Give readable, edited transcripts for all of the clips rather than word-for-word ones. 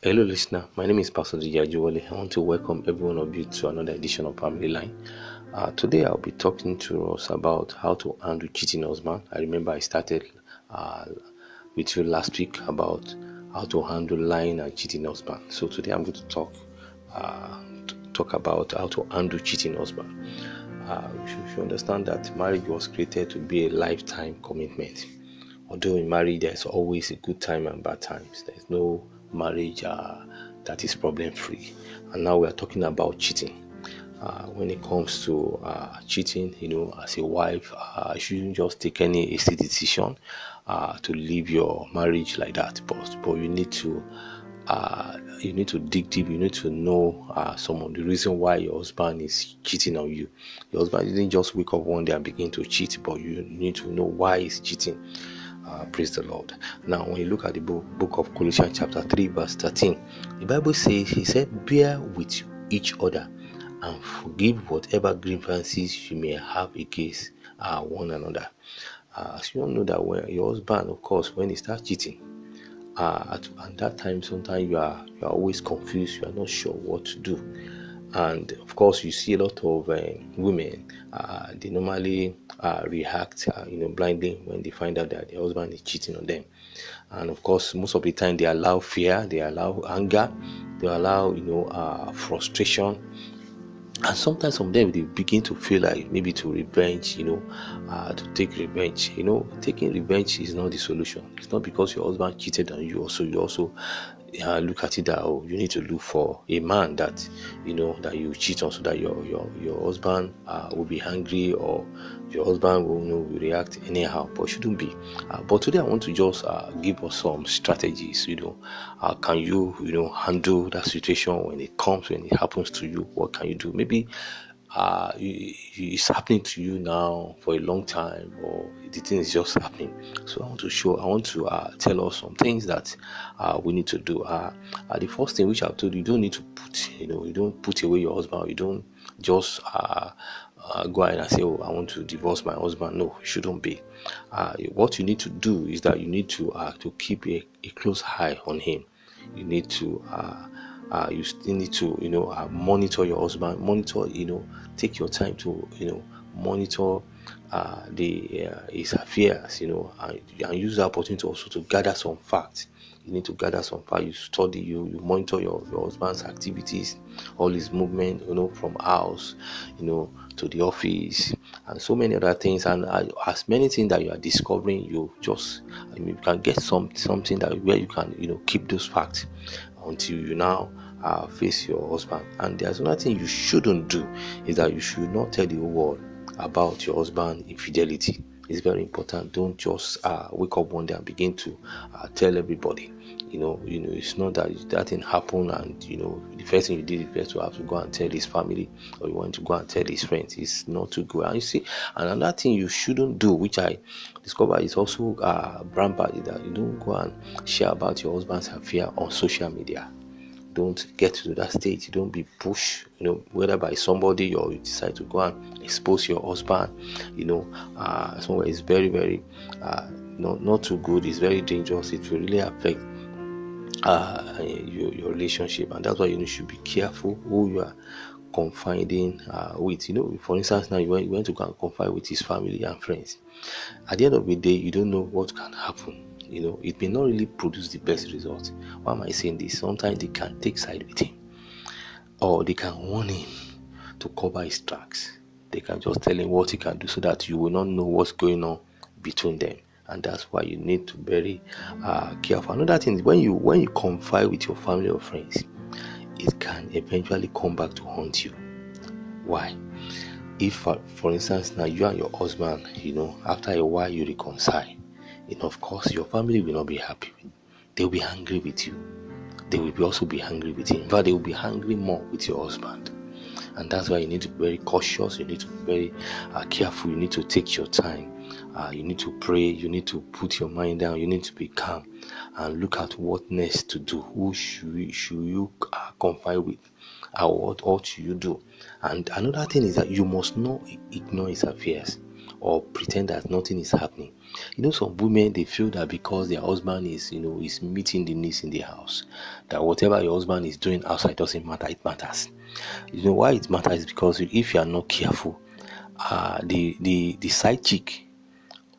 Hello, listener. My name is Pastor Dijajuwale. I want to welcome every one of you to another edition of Family Line. Today, I'll be talking to us about how to handle cheating husband. I remember I started with you last week about how to handle lying and cheating husband. So today, I'm going to talk about how to handle cheating husband. We should understand that marriage was created to be a lifetime commitment. Although in marriage there's always a good time and bad times, there's no marriage that is problem free. And now we are talking about cheating. When it comes to cheating, as a wife, you shouldn't just take any hasty decision to leave your marriage like that. But you need to dig deep. You need to know some of the reason why your husband is cheating on you. Your husband didn't just wake up one day and begin to cheat, but you need to know why he's cheating. Praise the Lord. Now, when you look at the book of Colossians chapter 3 verse 13, the Bible says, he said, bear with each other and forgive whatever grievances you may have against one another. As you all know that when your husband, of course, when he starts cheating, at that time, sometimes you are always confused. You are not sure what to do. And of course, you see a lot of women. They normally react, blindly when they find out that their husband is cheating on them. And of course, most of the time, they allow fear, they allow anger, they allow frustration. And sometimes some of them, they begin to feel like maybe to revenge, to take revenge. Taking revenge is not the solution. It's not because your husband cheated on you. You also look at it that you need to look for a man that that you cheat on, so that your husband will be angry, or your husband will react anyhow. But it shouldn't be. But today I want to just give us some strategies. Can you handle that situation when it happens to you? What can you do? Maybe it's happening to you now for a long time, or the thing is just happening. So I want to tell us some things that we need to do. The first thing which I've told you, you don't need to you don't put away your husband. You don't just go ahead and say, oh, I want to divorce my husband. No, it shouldn't be. What you need to do is that you need to keep a close eye on him. You need to you still need to monitor your husband. Take your time to monitor his affairs, and use the opportunity also to gather some facts. You need to gather some facts. You study, you monitor your husband's activities, all his movement, from house, to the office, and so many other things. And as many things that you are discovering, you can get something that where you can keep those facts until you now face your husband. And there's another thing you shouldn't do, is that you should not tell the whole world about your husband's infidelity. It's very important. Don't just wake up one day and begin to tell everybody. It's not that thing happened, and the first thing you did is first to have to go and tell his family, or you want to go and tell his friends. It's not too good. And you see, another thing you shouldn't do, which I discovered is also rampant, is that you don't go and share about your husband's affair on social media. Don't get to that stage. Don't be pushed, whether by somebody, or you decide to go and expose your husband, somewhere is very, very not too good. It's very dangerous. It will really affect your relationship, and that's why you should be careful who you are confiding with. For instance, now you went to go and confide with his family and friends. At the end of the day, you don't know what can happen. It may not really produce the best result. Why am I saying this? Sometimes they can take side with him, or they can warn him to cover his tracks. They can just tell him what he can do, so that you will not know what's going on between them. And that's why you need to be very careful. Another thing is, when you confide with your family or friends, it can eventually come back to haunt you. Why? If, for instance, now you and your husband, after a while you reconcile, of course your family will not be happy. They will be angry with you. They will also be angry with him, but they will be angry more with your husband. And that's why you need to be very cautious. You need to be very careful. You need to take your time. You need to pray. You need to put your mind down. You need to be calm and look at what next to do. Who should you confide with? What should you do? And another thing is that you must not ignore his affairs or pretend that nothing is happening. Some women, they feel that because their husband is meeting the needs in the house, that whatever your husband is doing outside doesn't matter. It matters. Why it matters is because if you are not careful, the side chick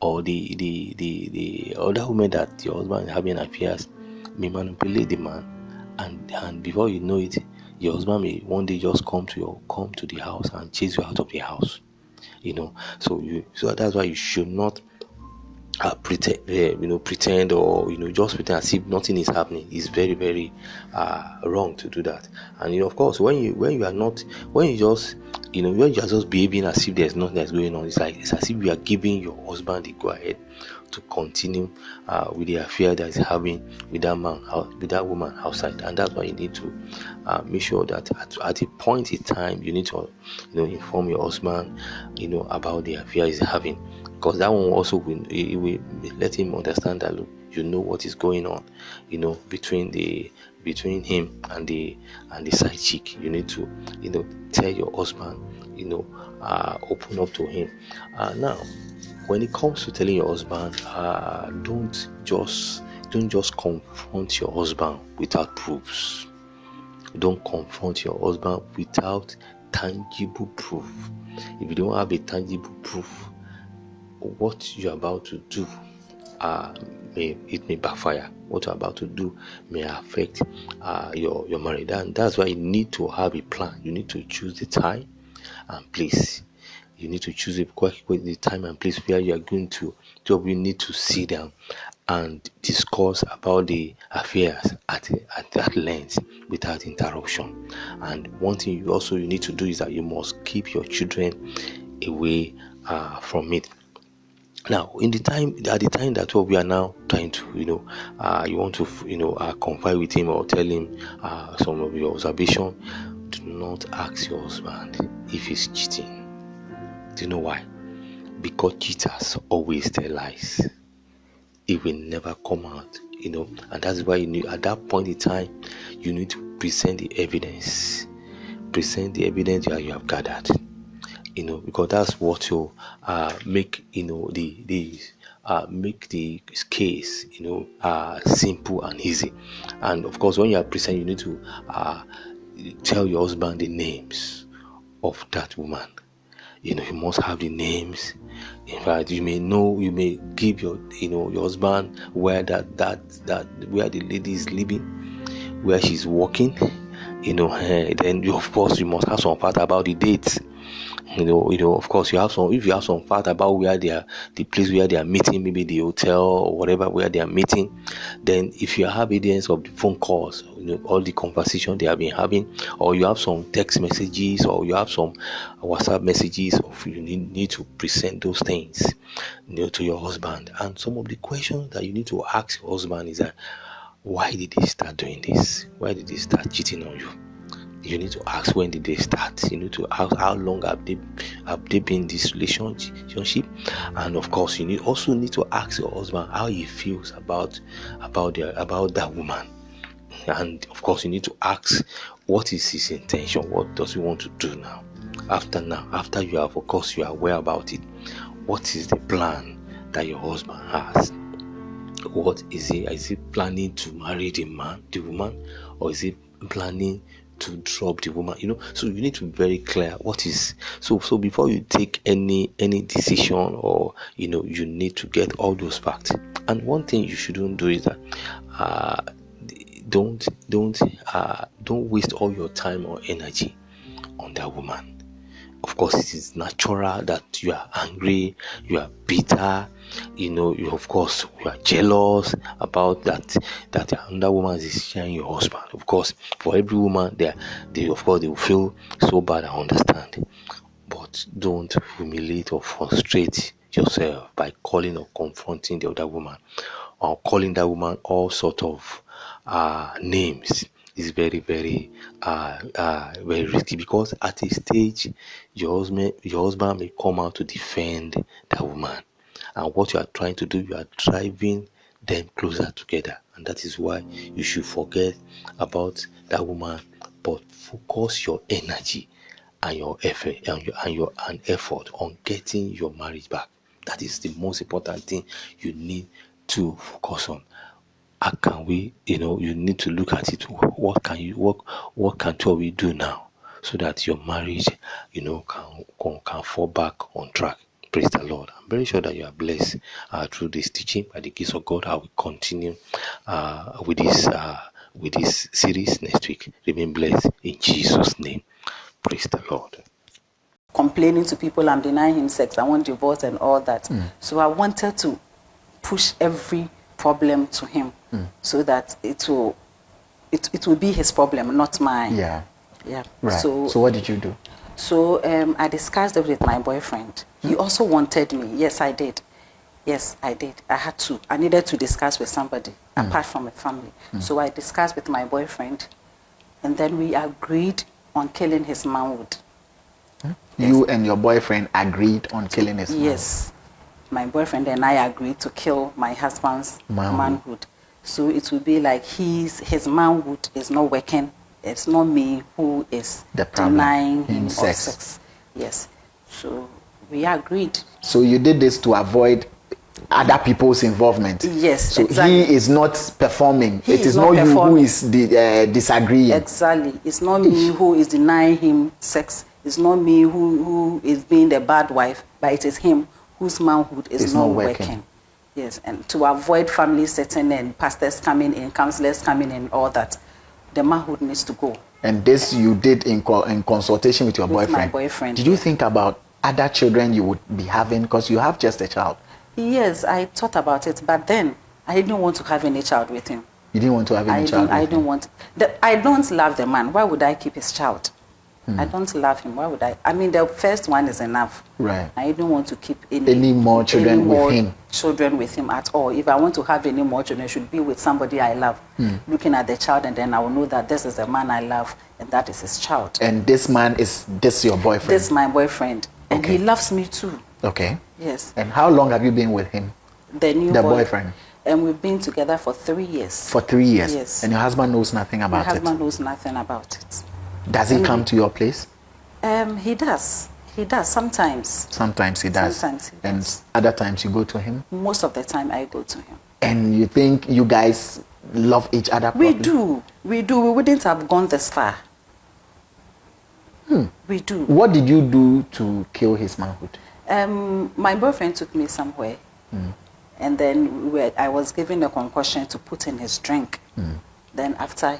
or the other woman that your husband is having affairs may manipulate the man, and before you know it, your husband may one day just come to the house and chase you out of the house. So that's why you should not pretend, or just pretend as if nothing is happening. It's very, very wrong to do that. And of course, when you are just behaving as if there's nothing that's going on, it's as if you are giving your husband the go ahead to continue with the affair that is having with that man, with that woman outside. And that's why you need to make sure that at a point in time you need to inform your husband about the affair he's having, because that one also will let him understand that, look, what is going on between him and the side chick. You need to tell your husband, open up to him. Now, when it comes to telling your husband, don't just confront your husband without proofs. Don't confront your husband without tangible proof. If you don't have a tangible proof, what you're about to do may backfire. What you're about to do may affect your marriage. And that's why you need to have a plan. You need to choose the time and place. You need to choose the time and place where you are going to. We need to sit down and discuss about the affairs at that length without interruption. And one thing you need to do is that you must keep your children away from it. Now, at the time that we are now trying to, you want to, confide with him or tell him some of your observation, do not ask your husband if he's cheating. Do you know why? Because cheaters always tell lies. It will never come out, and that's why at that point in time, you need to present the evidence. Present the evidence that you have gathered. Because that's what will make make the case simple and easy. And of course, when you are present, you need to tell your husband the names of that woman. You must have the names. In fact, you may give your husband where where the lady is living, where she's working. Then of course you must have some fact about the dates. Of course, if you have some fact about where they are, the place where they are meeting, maybe the hotel or whatever where they are meeting, then if you have evidence of the phone calls, all the conversation they have been having, or you have some text messages, or you have some WhatsApp messages, you need to present those things to your husband. And some of the questions that you need to ask your husband is that, why did they start doing this? Why did they start cheating on you? You need to ask, when did they start? You need to ask, how long have they been in this relationship? And of course, you also need to ask your husband how he feels about that woman. And of course, you need to ask, what is his intention? What does he want to do now? After you have, of course, you are aware about it. What is the plan that your husband has? What is he? Is he planning to marry the woman, or is he planning to drop the woman? So you need to be very clear what is. So before you take any decision, or you need to get all those facts. And one thing you shouldn't do is that don't waste all your time or energy on that woman. Of course, it is natural that you are angry, you are bitter, you of course you are jealous about that another woman is sharing your husband. Of course, for every woman, they will feel so bad. I understand, but don't humiliate or frustrate yourself by calling or confronting the other woman, or calling that woman all sort of names. Is very, very very risky, because at a stage your husband may come out to defend that woman, and what you are trying to do, you are driving them closer together. And that is why you should forget about that woman, but focus your energy and your effort and effort on getting your marriage back. That is the most important thing you need to focus on. How can we, you need to look at it. What can two of you do now so that your marriage, can fall back on track? Praise the Lord. I'm very sure that you are blessed through this teaching. By the grace of God, I will continue with this series next week. Remain blessed in Jesus' name. Praise the Lord. Complaining to people, I'm denying him sex, I want divorce and all that. So I wanted to push every problem to him so that it will be his problem, not mine. Yeah. Right. So what did you do? So I discussed it with my boyfriend. He also wanted me. Yes, I did. I had to. I needed to discuss with somebody apart from a family. So I discussed with my boyfriend, and then we agreed on killing his manhood. You and your boyfriend agreed on killing his manhood? Yes. My boyfriend and I agreed to kill my husband's manhood. So it will be like his manhood is not working. It's not me who is denying him sex. Yes. So we agreed. So you did this to avoid other people's involvement? Yes, so exactly. He is not performing. It is not you who is disagreeing. Exactly. It's not me who is denying him sex. It's not me who is being the bad wife, but it is him whose manhood is not working. Yes, and to avoid family setting and pastors coming in, counselors coming in, all that, the manhood needs to go. And this you did in consultation with your boyfriend? My boyfriend. Did you think about other children you would be having? Because you have just a child. Yes, I thought about it, but then I didn't want to have any child with him. You didn't want to have any child with him? I didn't want. I don't love the man. Why would I keep his child? I don't love him. Why would I? I mean, the first one is enough. Right. I don't want to keep any more children with him. Children with him at all. If I want to have any more children, it should be with somebody I love. Looking at the child, and then I will know that this is a man I love, and that is his child. And this man is your boyfriend? This is my boyfriend, and he loves me too. Okay. Yes. And how long have you been with him? The boyfriend. And we've been together for 3 years. For 3 years? Yes. And your husband knows nothing about it? My husband knows nothing about it. Does he come to your place? He does. He does sometimes. Sometimes he does. Sometimes he does. And other times you go to him? Most of the time I go to him. And you think you guys love each other properly? We do. We wouldn't have gone this far. We do. What did you do to kill his manhood? My boyfriend took me somewhere. And then I was given a concussion to put in his drink. Then after,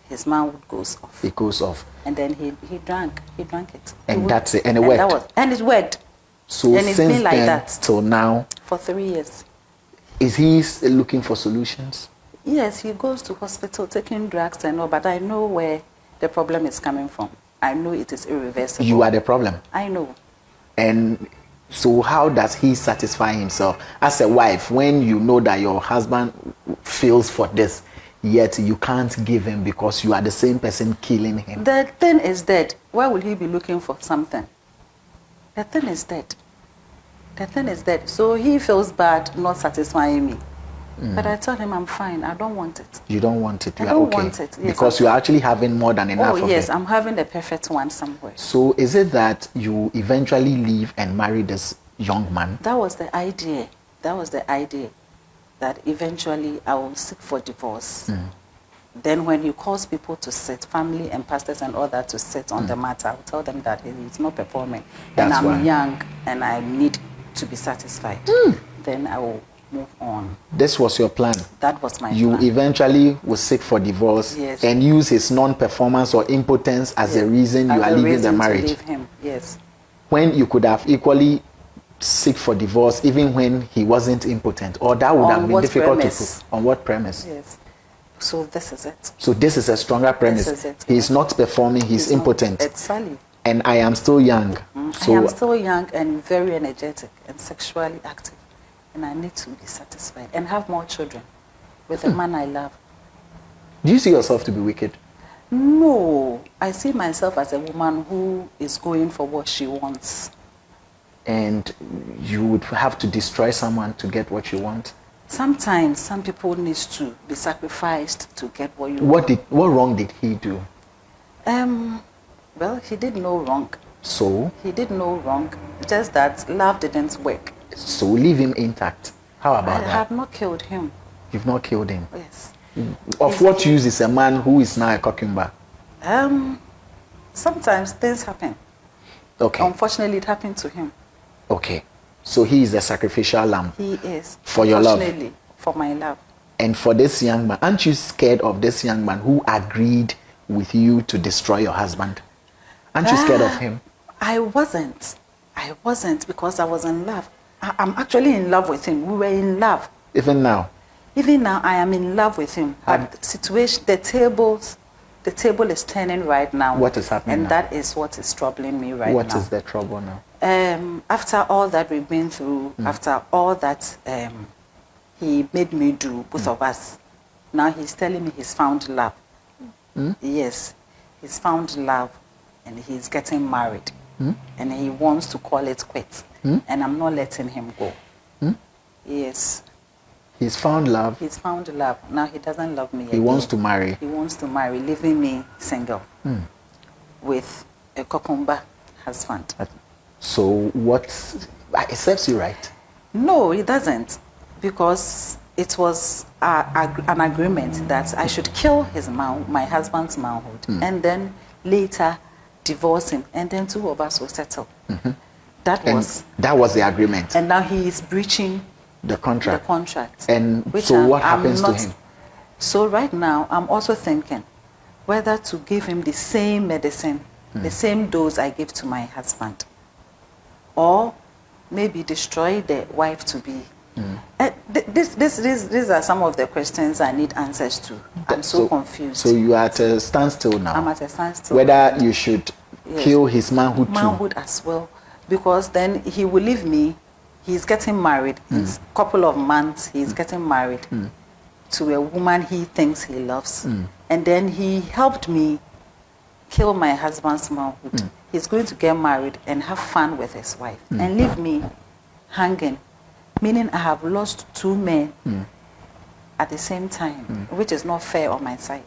his manhood goes off. It goes off. And then he drank it. And that's it. And it worked. And it worked. So and it's since been like then that till now, for 3 years. Is he looking for solutions? Yes, he goes to hospital taking drugs and all, but I know where the problem is coming from. I know it is irreversible. You are the problem. I know. And so how does he satisfy himself as a wife when you know that your husband feels for this, yet you can't give him because you are the same person killing him? The thing is dead. Why would he be looking for something? The thing is dead. The thing is dead. So he feels bad not satisfying me. But I told him I'm fine. I don't want it. You don't want it? I don't want it. Yes, because you are actually having more than enough of it. Oh yes, I'm having the perfect one somewhere. So is it that you eventually leave and marry this young man? That was the idea. That was the idea. That eventually I will seek for divorce. Then when you cause people to sit, family and pastors and all that to sit on the matter, I will tell them that it's not performing. And I'm young and I need to be satisfied. Then I will move on. This was your plan? That was my plan. You eventually will seek for divorce and use his non-performance or impotence as a reason you are leaving the marriage. To leave him. Yes. When you could have equally seek for divorce even when he wasn't impotent, or that would have been difficult to prove. On what premise? Yes. So this is it. So this is a stronger premise. This is it. He's not performing, he's impotent. Exactly. And I am still young. So I am still young and very energetic and sexually active. And I need to be satisfied and have more children with the man I love. Do you see yourself to be wicked? No. I see myself as a woman who is going for what she wants. And you would have to destroy someone to get what you want? Sometimes some people need to be sacrificed to get what you want. What wrong did he do? Well, he did no wrong. So? He did no wrong. Just that love didn't work. So leave him intact. How I about that? have not killed him. You've not killed him. Yes. Of what use is a man who is now a cucumber? Sometimes things happen. Okay. Unfortunately, it happened to him. Okay. So he is a sacrificial lamb. He is. For your love. Unfortunately, for my love. And for this young man, aren't you scared of this young man who agreed with you to destroy your husband? Aren't you scared of him? I wasn't because I was in love. I'm actually in love with him. We were in love. Even now? Even now, I am in love with him. But the situation, the table is turning right now. What is happening and now? that is what is troubling me right now. What is the trouble now? After all that we've been through, after all that he made me do, both of us, now he's telling me he's found love. Yes, he's found love and he's getting married. And he wants to call it quits. And I'm not letting him go. Yes. He's found love. He's found love. Now he doesn't love me He again. wants to marry. He wants to marry, leaving me single with a cucumber husband. So what? It serves you right. No, it doesn't, because it was an agreement that I should kill my husband's manhood, and then later divorce him, and then two of us will settle. That was the agreement. And now he is breaching the contract. And which so what happens to him? So right now, I'm also thinking whether to give him the same medicine, the same dose I give to my husband, or maybe destroy the wife to be. These are some of the questions I need answers to. I'm so confused. So you are at a standstill now. I'm at a standstill. Whether you should kill his manhood too. Manhood as well, because then he will leave me. He's getting married. It's a couple of months. He's getting married to a woman he thinks he loves. And then he helped me kill my husband's manhood. He's going to get married and have fun with his wife and leave me hanging, meaning I have lost two men at the same time, which is not fair on my side.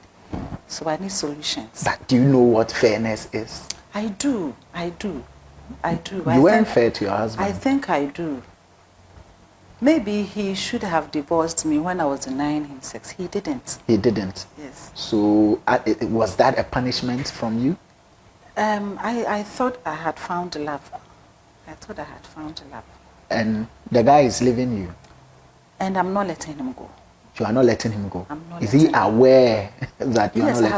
So I need solutions. But do you know what fairness is? I do. You weren't fair to your husband. I think I do. Maybe he should have divorced me when I was denying him sex. He didn't. He didn't? Yes. So was that a punishment from you? I thought I had found love. And the guy is leaving you? And I'm not letting him go. You are not letting him go? I'm not is he aware that you are not letting him go?